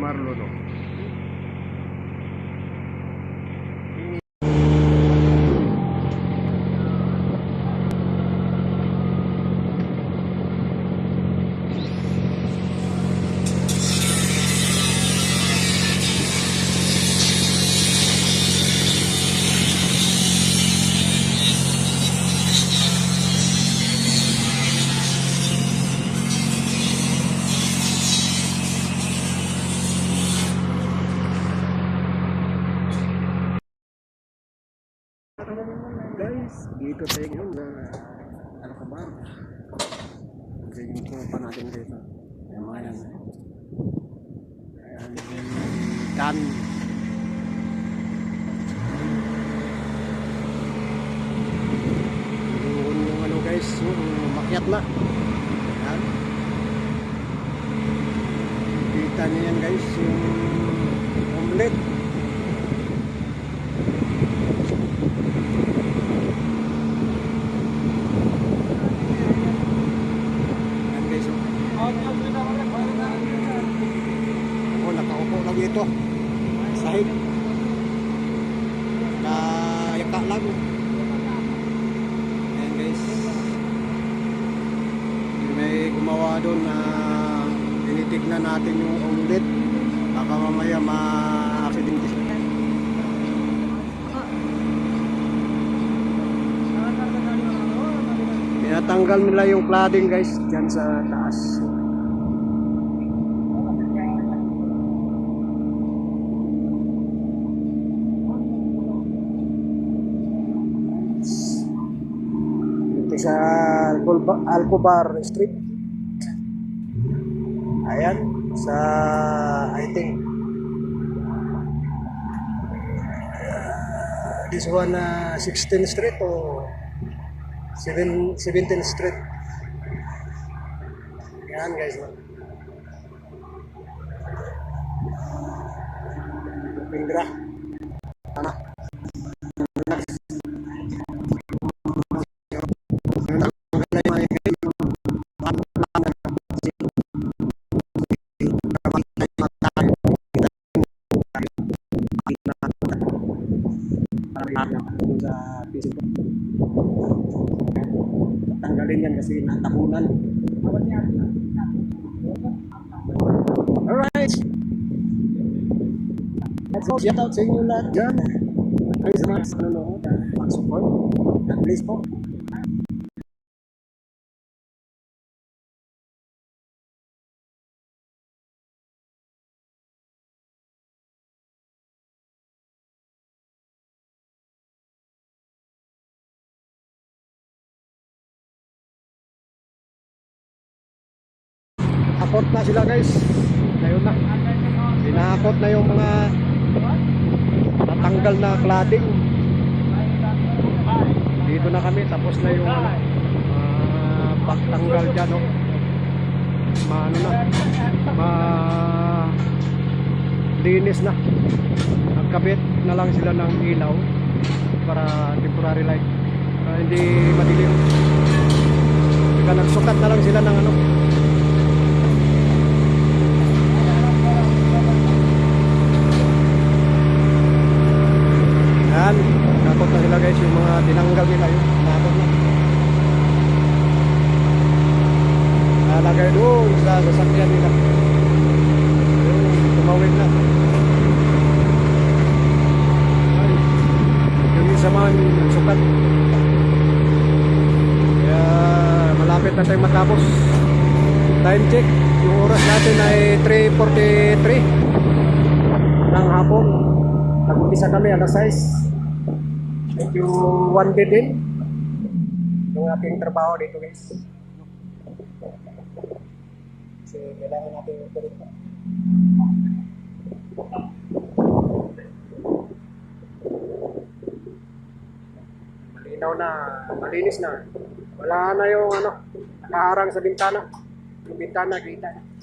Marlon, no? Guys, dito tayo ngayon na Alcobar. Yung pupa natin dito. Yung mga yan. Ayan, dan. Yung ano guys, yung makyat na. Ayan. Kita niyo yan guys, yung omelet. Nakaupo lang dito sahig kayaka lang. Ayan guys, may gumawa doon na tinitignan natin yung omelet, baka mamaya ma-accidente. Tinatanggal nila yung cladding guys dyan sa taas. Sa Alcobar Street. Ayan, sa I think this one 16th Street o 17th Street. Ayan guys. Pindra. Ano? Sa piso. Tanggalin yan kasi natabunan. Alright. Let's go. Shout out sa inyo lahat dyan. Please nanonood. Mag-support. God bless po. Akot na sila guys. Ngayon na. Sinakot na yung mga natanggal na cladding. Dito na kami. Tapos na yung pagtanggal dyan. No? Linis na. Nagkabit na lang sila ng ilaw para temporary light. Hindi madilim. Nagsukat na lang sila ng ano. Yan, nakot na sila guys, yung mga tinanggal nila yun, nakot na. Nalagay doon sa sasakyan nila. Tumawid na. Ay, yung isa man, sukat. Kaya malapit na tayong matapos. Time check, yung oras natin ay 3:43 ng hapon. Nag-umpisa kami alas 6. Medyo one day din yung ating trabaho dito guys. Kasi kailangan natin ito dito. Malinaw na, malinis na. Wala na yung ano, nakaharang sa bintana. Yung bintana kita na.